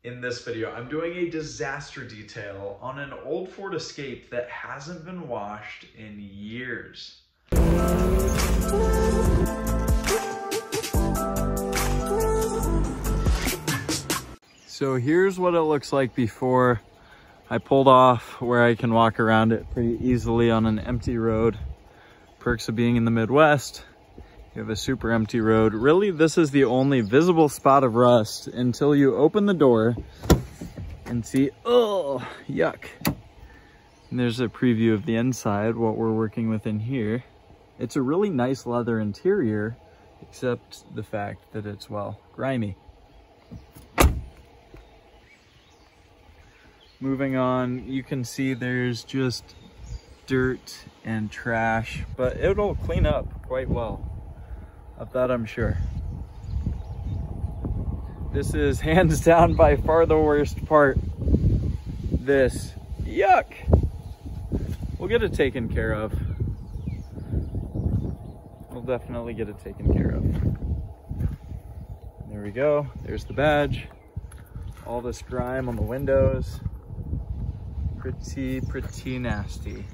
In this video, I'm doing a disaster detail on an old Ford Escape that hasn't been washed in years. So here's what it looks like before I pulled off, where I can walk around it pretty easily on an empty road. Perks of being in the Midwest. You have a super empty road. Really, this is the only visible spot of rust until you open the door and see, oh, yuck. And there's a preview of the inside, what we're working with in here. It's a really nice leather interior, except the fact that it's, well, grimy. Moving on, you can see there's just dirt and trash, but it'll clean up quite well. Of that, I'm sure. This is hands down by far the worst part. This, yuck. We'll get it taken care of. We'll definitely get it taken care of. There we go. There's the badge. All this grime on the windows. Pretty nasty.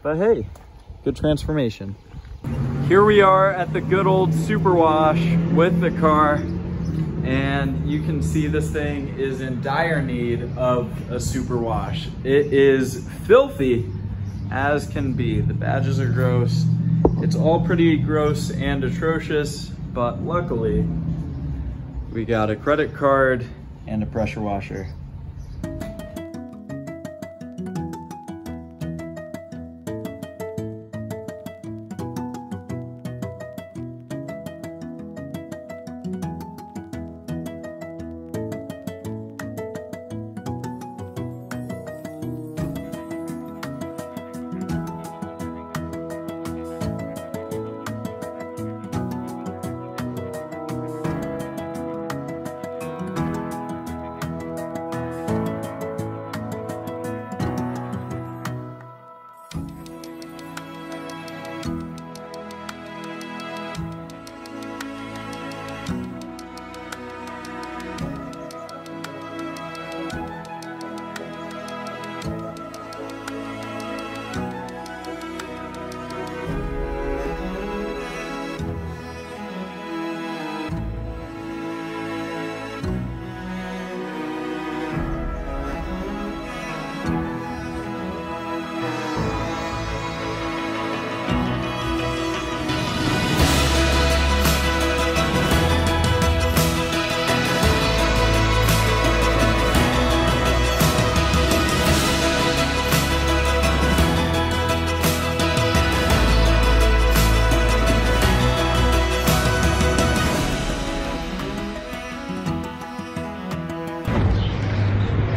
But hey, good transformation. Here we are at the good old Superwash with the car, and you can see this thing is in dire need of a Superwash. It is filthy as can be. The badges are gross. It's all pretty gross and atrocious, but luckily we got a credit card and a pressure washer.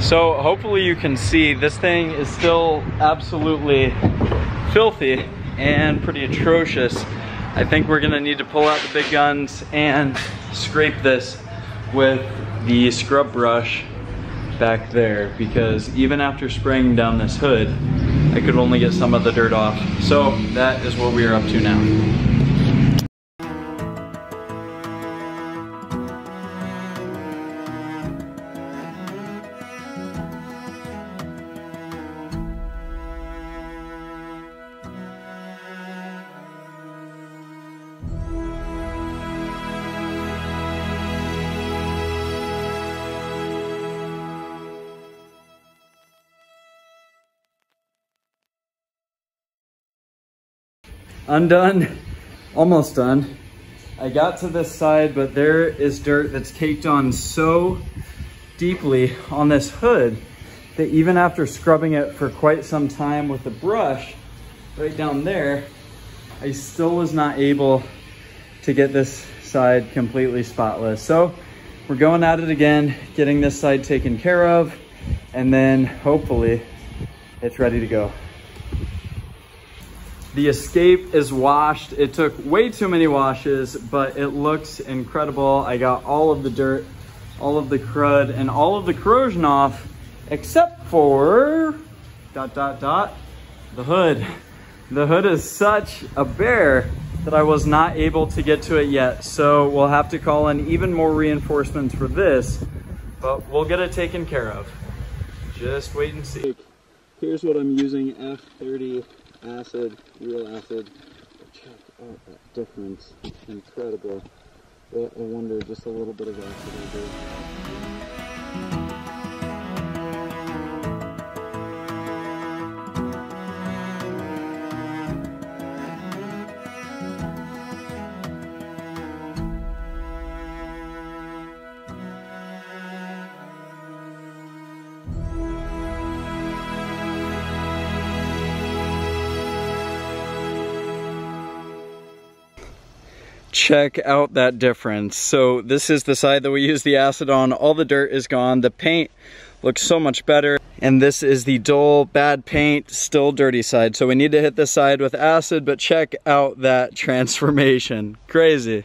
So hopefully you can see this thing is still absolutely filthy and pretty atrocious. I think we're gonna need to pull out the big guns and scrape this with the scrub brush back there, because even after spraying down this hood, I could only get some of the dirt off. So that is what we are up to now. Undone, almost done. I got to this side, but there is dirt that's caked on so deeply on this hood that even after scrubbing it for quite some time with the brush right down there, I still was not able to get this side completely spotless. So we're going at it again, getting this side taken care of, and then hopefully it's ready to go. The Escape is washed. It took way too many washes, but it looks incredible. I got all of the dirt, all of the crud, and all of the corrosion off, except for the hood. The hood is such a bear. that I was not able to get to it yet. So we'll have to call in even more reinforcements for this, but we'll get it taken care of. Just wait and see. Here's what I'm using, F30 acid, real acid. Check out that difference, it's incredible. But I wonder just a little bit of acid will do. Check out that difference. So this is the side that we use the acid on. All the dirt is gone. The paint looks so much better. And this is the dull, bad paint, still dirty side. So we need to hit this side with acid, but check out that transformation. Crazy.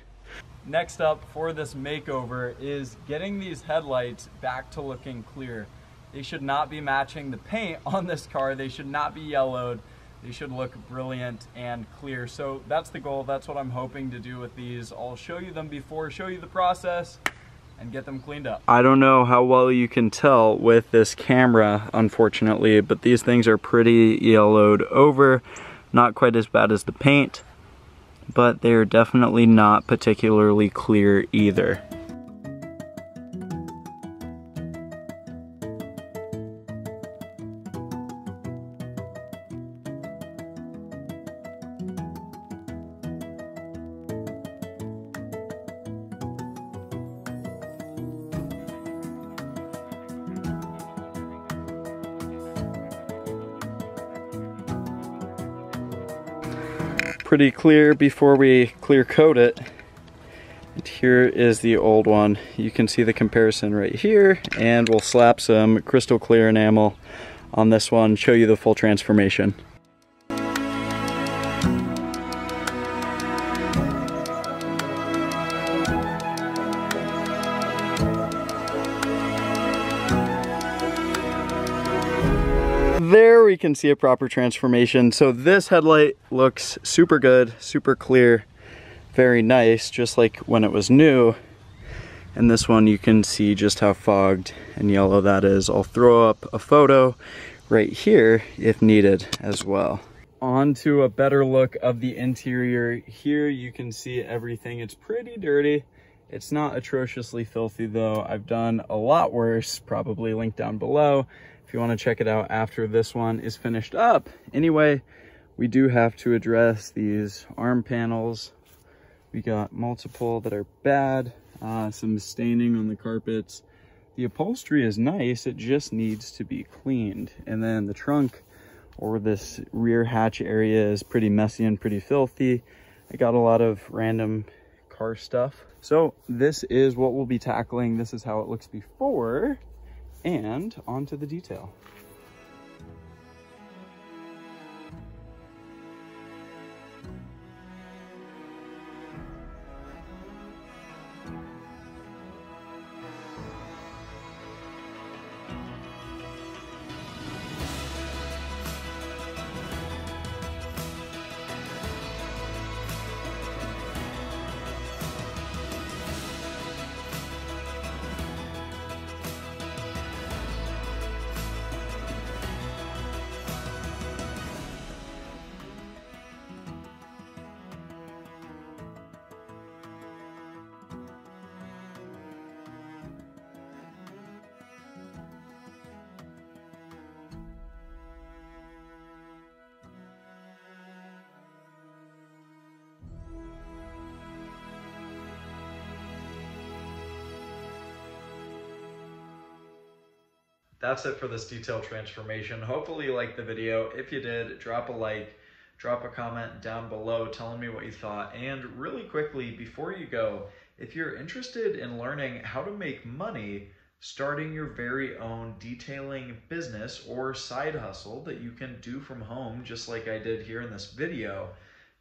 Next up for this makeover is getting these headlights back to looking clear. They should not be matching the paint on this car. They should not be yellowed. They should look brilliant and clear. So that's the goal. That's what I'm hoping to do with these. I'll show you them before, show you the process, and get them cleaned up. I don't know how well you can tell with this camera, unfortunately, but these things are pretty yellowed over. Not quite as bad as the paint, but they're definitely not particularly clear either. Pretty clear before we clear coat it. And here is the old one. You can see the comparison right here, and we'll slap some crystal clear enamel on this one, show you the full transformation. There we can see a proper transformation. So this headlight looks super good, super clear, very nice, just like when it was new. And this one you can see just how fogged and yellow that is. I'll throw up a photo right here if needed as well. On to a better look of the interior. Here you can see everything. It's pretty dirty. It's not atrociously filthy though. I've done a lot worse, probably linked down below if you want to check it out after this one is finished up. Anyway, we do have to address these arm panels. We got multiple that are bad, some staining on the carpets. The upholstery is nice, it just needs to be cleaned. And then the trunk or this rear hatch area is pretty messy and pretty filthy. I got a lot of random car stuff. So this is what we'll be tackling. This is how it looks before, and on to the detail. That's it for this detail transformation. Hopefully you liked the video. If you did, drop a like, drop a comment down below telling me what you thought. And really quickly, before you go, if you're interested in learning how to make money starting your very own detailing business or side hustle that you can do from home, just like I did here in this video,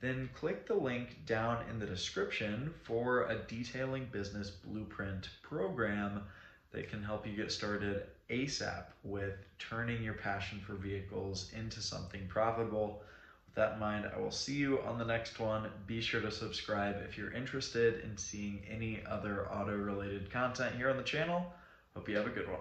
then click the link down in the description for a detailing business blueprint program that can help you get started ASAP with turning your passion for vehicles into something profitable With that in mind, I will see you on the next one. Be sure to subscribe if you're interested in seeing any other auto related content here on the channel. Hope you have a good one.